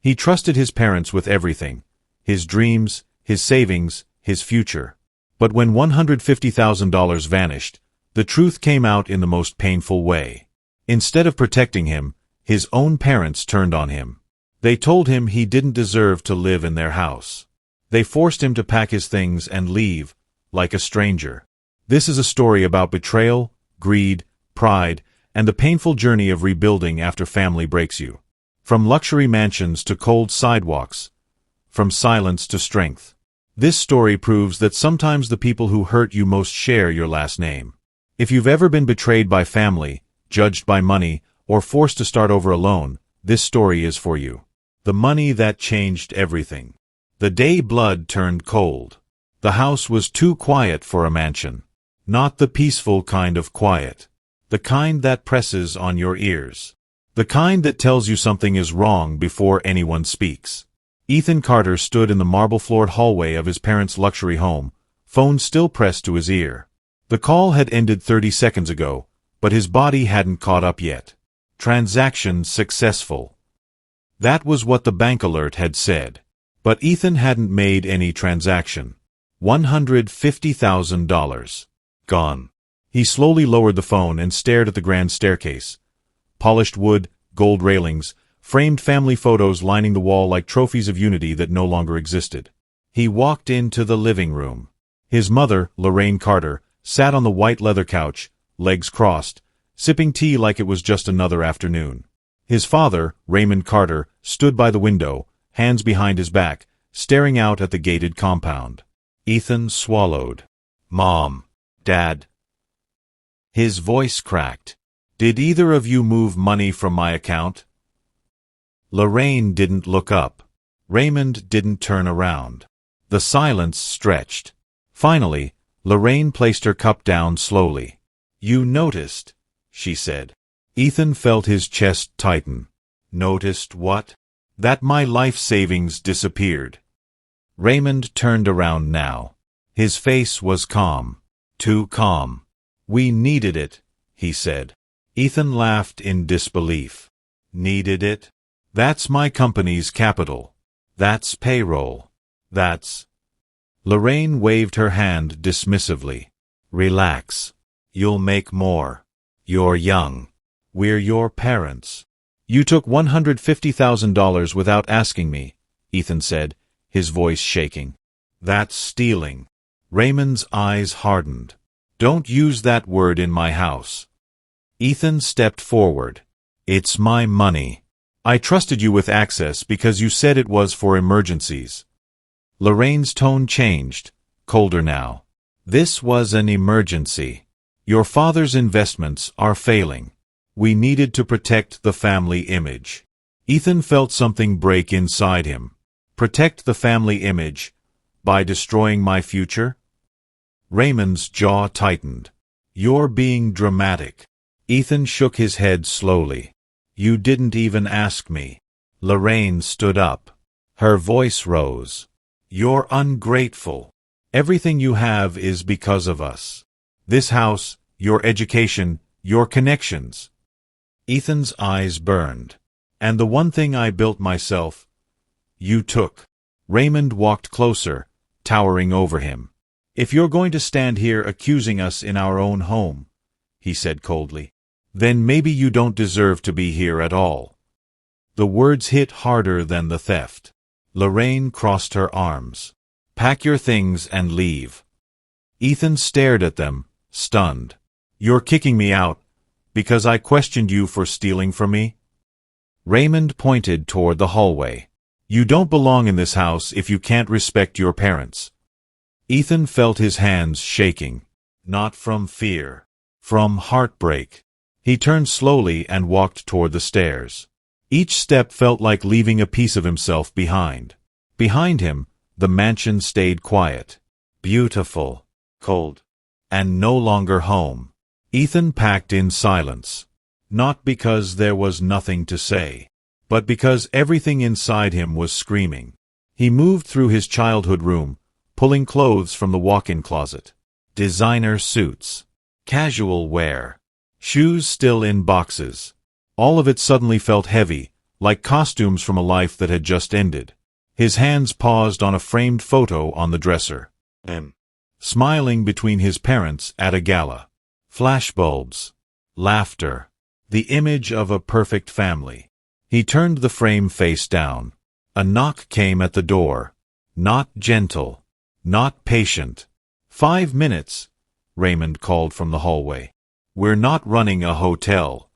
He trusted his parents with everything: his dreams, his savings, his future. But when $150,000 vanished, the truth came out in the most painful way. Instead of protecting him, his own parents turned on him. They told him he didn't deserve to live in their house. They forced him to pack his things and leave, like a stranger. This is a story about betrayal, greed, pride, and the painful journey of rebuilding after family breaks you. From luxury mansions to cold sidewalks, from silence to strength. This story proves that sometimes the people who hurt you most share your last name. If you've ever been betrayed by family, judged by money, or forced to start over alone, this story is for you. The money that changed everything. The day blood turned cold. The house was too quiet for a mansion. Not the peaceful kind of quiet. The kind that presses on your ears. The kind that tells you something is wrong before anyone speaks. Ethan Carter stood in the marble-floored hallway of his parents' luxury home, phone still pressed to his ear. The call had ended 30 seconds ago, but his body hadn't caught up yet. Transaction successful. That was what the bank alert had said. But Ethan hadn't made any transaction. $150,000. Gone. He slowly lowered the phone and stared at the grand staircase. Polished wood, gold railings, framed family photos lining the wall like trophies of unity that no longer existed. He walked into the living room. His mother, Lorraine Carter, sat on the white leather couch, legs crossed, sipping tea like it was just another afternoon. His father, Raymond Carter, stood by the window, hands behind his back, staring out at the gated compound. Ethan swallowed. "Mom. Dad." His voice cracked. "Did either of you move money from my account?" Lorraine didn't look up. Raymond didn't turn around. The silence stretched. Finally, Lorraine placed her cup down slowly. "You noticed," she said. Ethan felt his chest tighten. "Noticed what?" "That my life savings disappeared." Raymond turned around now. His face was calm. Too calm. "We needed it," he said. Ethan laughed in disbelief. "Needed it? That's my company's capital. That's payroll. That's—" Lorraine waved her hand dismissively. "Relax. You'll make more. You're young. We're your parents." "You took $150,000 without asking me," Ethan said, his voice shaking. "That's stealing." Raymond's eyes hardened. "Don't use that word in my house." Ethan stepped forward. "It's my money. I trusted you with access because you said it was for emergencies." Lorraine's tone changed, colder now. "This was an emergency. Your father's investments are failing. We needed to protect the family image." Ethan felt something break inside him. Protect the family image? By destroying my future? Raymond's jaw tightened. "You're being dramatic." Ethan shook his head slowly. "You didn't even ask me." Lorraine stood up. Her voice rose. "You're ungrateful. Everything you have is because of us. This house, your education, your connections." Ethan's eyes burned. "And the one thing I built myself, you took." Raymond walked closer, towering over him. "If you're going to stand here accusing us in our own home," he said coldly, "then maybe you don't deserve to be here at all." The words hit harder than the theft. Lorraine crossed her arms. "Pack your things and leave." Ethan stared at them, stunned. "You're kicking me out because I questioned you for stealing from me?" Raymond pointed toward the hallway. "You don't belong in this house if you can't respect your parents." Ethan felt his hands shaking. Not from fear. From heartbreak. He turned slowly and walked toward the stairs. Each step felt like leaving a piece of himself behind. Behind him, the mansion stayed quiet. Beautiful. Cold. And no longer home. Ethan packed in silence. Not because there was nothing to say, but because everything inside him was screaming. He moved through his childhood room, pulling clothes from the walk-in closet. Designer suits. Casual wear. Shoes still in boxes. All of it suddenly felt heavy, like costumes from a life that had just ended. His hands paused on a framed photo on the dresser. Smiling between his parents at a gala. Flashbulbs. Laughter. The image of a perfect family. He turned the frame face down. A knock came at the door. Not gentle. Not patient. 5 minutes, Raymond called from the hallway. We're not running a hotel.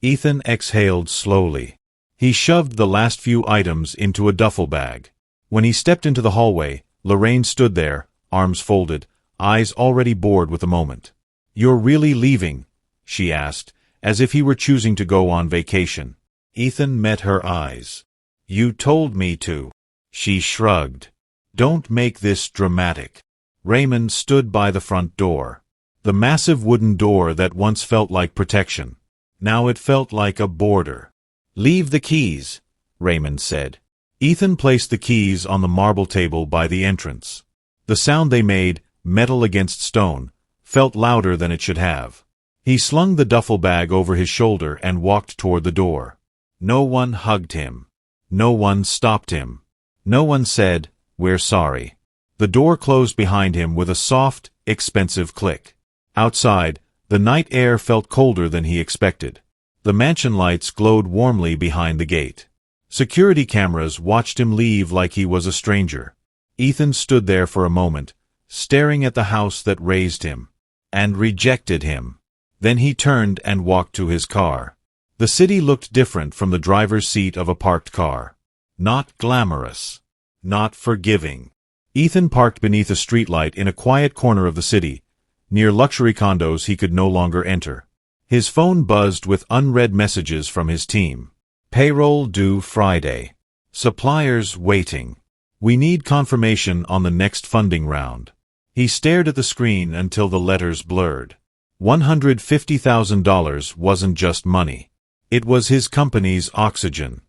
Ethan exhaled slowly. He shoved the last few items into a duffel bag. When he stepped into the hallway, Lorraine stood there, arms folded, eyes already bored with the moment. You're really leaving? She asked, as if he were choosing to go on vacation. Ethan met her eyes. You told me to. She shrugged. Don't make this dramatic. Raymond stood by the front door. The massive wooden door that once felt like protection. Now it felt like a border. Leave the keys, Raymond said. Ethan placed the keys on the marble table by the entrance. The sound they made, metal against stone, felt louder than it should have. He slung the duffel bag over his shoulder and walked toward the door. No one hugged him. No one stopped him. No one said, "We're sorry." The door closed behind him with a soft, expensive click. Outside, the night air felt colder than he expected. The mansion lights glowed warmly behind the gate. Security cameras watched him leave like he was a stranger. Ethan stood there for a moment, staring at the house that raised him and rejected him. Then he turned and walked to his car. The city looked different from the driver's seat of a parked car. Not glamorous. Not forgiving. Ethan parked beneath a streetlight in a quiet corner of the city, near luxury condos he could no longer enter. His phone buzzed with unread messages from his team. Payroll due Friday. Suppliers waiting. We need confirmation on the next funding round. He stared at the screen until the letters blurred. $150,000 wasn't just money. It was his company's oxygen.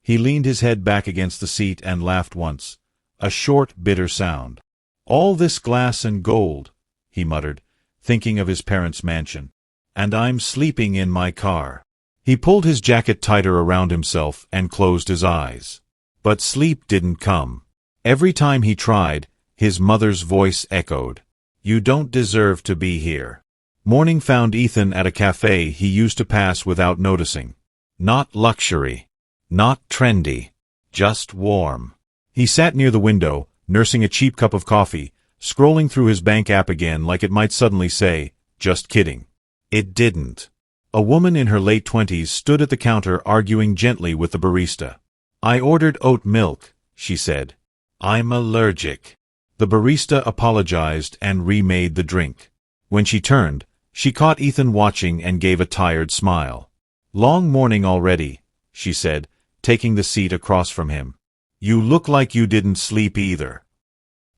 He leaned his head back against the seat and laughed once. A short, bitter sound. All this glass and gold, he muttered, thinking of his parents' mansion. And I'm sleeping in my car. He pulled his jacket tighter around himself and closed his eyes. But sleep didn't come. Every time he tried, his mother's voice echoed. You don't deserve to be here. Morning found Ethan at a cafe he used to pass without noticing. Not luxury. Not trendy. Just warm. He sat near the window, nursing a cheap cup of coffee, scrolling through his bank app again like it might suddenly say, "Just kidding." It didn't. A woman in her late 20s stood at the counter arguing gently with the barista. I ordered oat milk, she said. I'm allergic. The barista apologized and remade the drink. When she turned, she caught Ethan watching and gave a tired smile. Long morning already, she said, taking the seat across from him. You look like you didn't sleep either.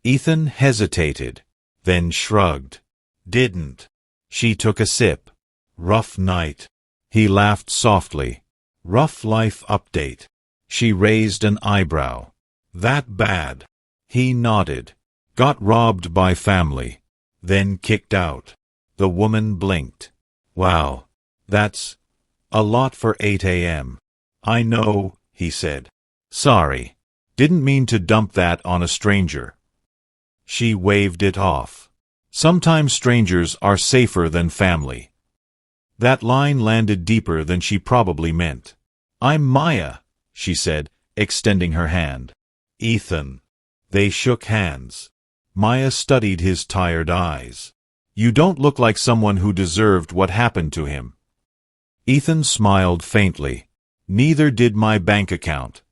Ethan hesitated, then shrugged. Didn't. She took a sip. Rough night. He laughed softly. Rough life update. She raised an eyebrow. That bad. He nodded. Got robbed by family. Then kicked out. The woman blinked. Wow. That's a lot for 8 a.m. I know, he said. Sorry. Didn't mean to dump that on a stranger. She waved it off. Sometimes strangers are safer than family. That line landed deeper than she probably meant. I'm Maya, she said, extending her hand. Ethan. They shook hands. Maya studied his tired eyes. You don't look like someone who deserved what happened to him. Ethan smiled faintly. Neither did my bank account.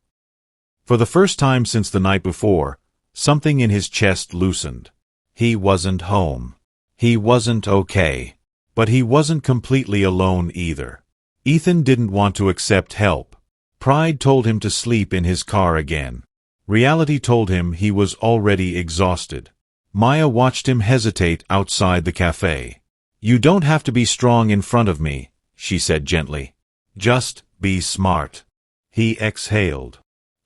For the first time since the night before, something in his chest loosened. He wasn't home. He wasn't okay. But he wasn't completely alone either. Ethan didn't want to accept help. Pride told him to sleep in his car again. Reality told him he was already exhausted. Maya watched him hesitate outside the cafe. You don't have to be strong in front of me, she said gently. Just be smart. He exhaled.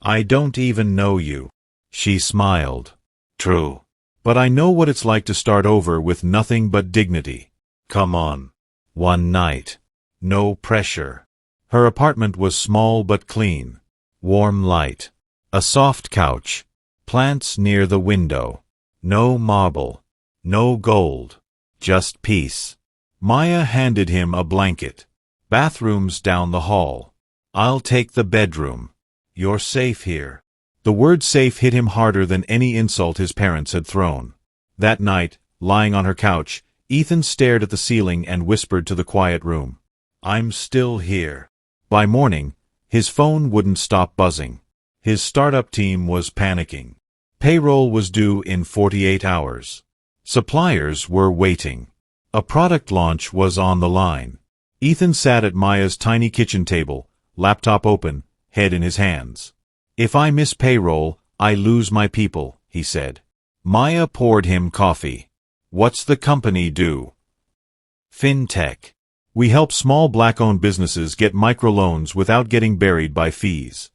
I don't even know you. She smiled. True. But I know what it's like to start over with nothing but dignity. Come on. One night. No pressure. Her apartment was small but clean. Warm light. A soft couch. Plants near the window. No marble. No gold. Just peace. Maya handed him a blanket. Bathrooms down the hall. I'll take the bedroom. You're safe here. The word safe hit him harder than any insult his parents had thrown. That night, lying on her couch, Ethan stared at the ceiling and whispered to the quiet room. I'm still here. By morning, his phone wouldn't stop buzzing. His startup team was panicking. Payroll was due in 48 hours. Suppliers were waiting. A product launch was on the line. Ethan sat at Maya's tiny kitchen table, laptop open, head in his hands. If I miss payroll, I lose my people, he said. Maya poured him coffee. What's the company do? FinTech. We help small black-owned businesses get microloans without getting buried by fees.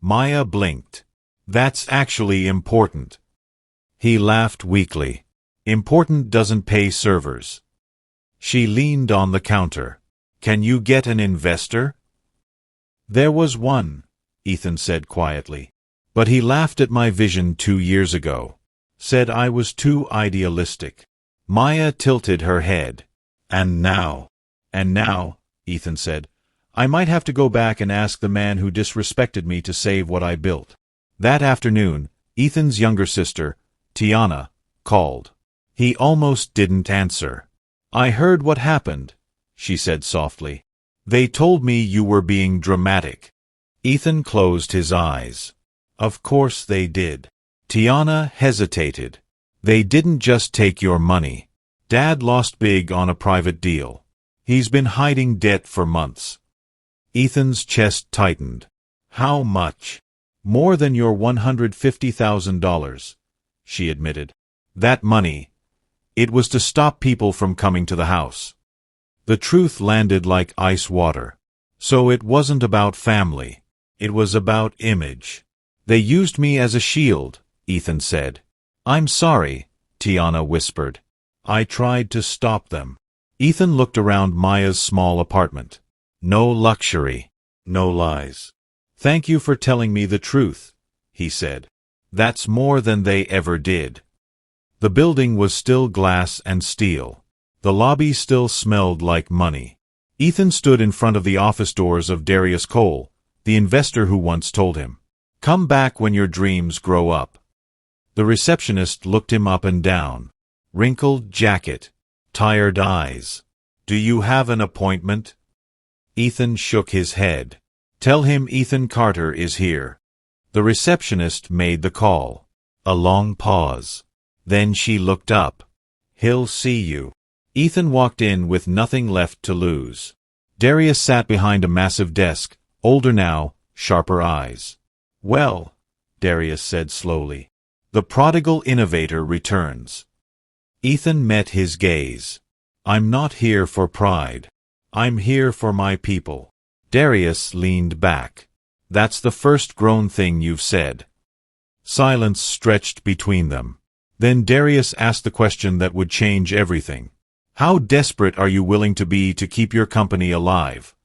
Maya blinked. That's actually important. He laughed weakly. Important doesn't pay servers. She leaned on the counter. Can you get an investor? There was one, Ethan said quietly. But he laughed at my vision 2 years ago. Said I was too idealistic. Maya tilted her head. And now, Ethan said, I might have to go back and ask the man who disrespected me to save what I built. That afternoon, Ethan's younger sister, Tiana, called. He almost didn't answer. I heard what happened, she said softly. They told me you were being dramatic. Ethan closed his eyes. Of course they did. Tiana hesitated. They didn't just take your money. Dad lost big on a private deal. He's been hiding debt for months. Ethan's chest tightened. How much? More than your $150,000, she admitted. That money, it was to stop people from coming to the house. The truth landed like ice water. So it wasn't about family. It was about image. They used me as a shield, Ethan said. I'm sorry, Tiana whispered. I tried to stop them. Ethan looked around Maya's small apartment. No luxury. No lies. Thank you for telling me the truth, he said. That's more than they ever did. The building was still glass and steel. The lobby still smelled like money. Ethan stood in front of the office doors of Darius Cole, the investor who once told him, "Come back when your dreams grow up." The receptionist looked him up and down. Wrinkled jacket. Tired eyes. "Do you have an appointment?" Ethan shook his head. "Tell him Ethan Carter is here." The receptionist made the call. A long pause. Then she looked up. "He'll see you." Ethan walked in with nothing left to lose. Darius sat behind a massive desk, older now, sharper eyes. "Well," Darius said slowly, "the prodigal innovator returns." Ethan met his gaze. "I'm not here for pride. I'm here for my people." Darius leaned back. "That's the first grown thing you've said." Silence stretched between them. Then Darius asked the question that would change everything. "How desperate are you willing to be to keep your company alive?"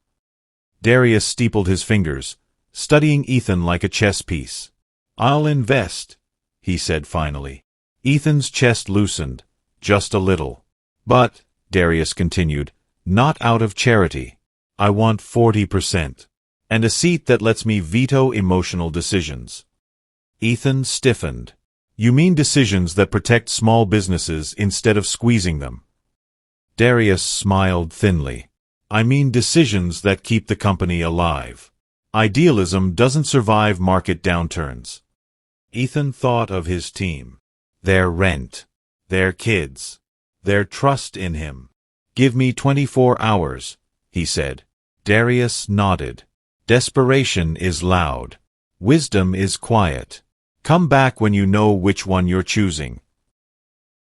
Darius steepled his fingers, studying Ethan like a chess piece. "I'll invest," he said finally. Ethan's chest loosened, just a little. "But," Darius continued, "not out of charity. I want 40%. And a seat that lets me veto emotional decisions." Ethan stiffened. "You mean decisions that protect small businesses instead of squeezing them?" Darius smiled thinly. "I mean decisions that keep the company alive. Idealism doesn't survive market downturns." Ethan thought of his team. Their rent. Their kids. Their trust in him. "Give me 24 hours, he said. Darius nodded. "Desperation is loud. Wisdom is quiet. Come back when you know which one you're choosing."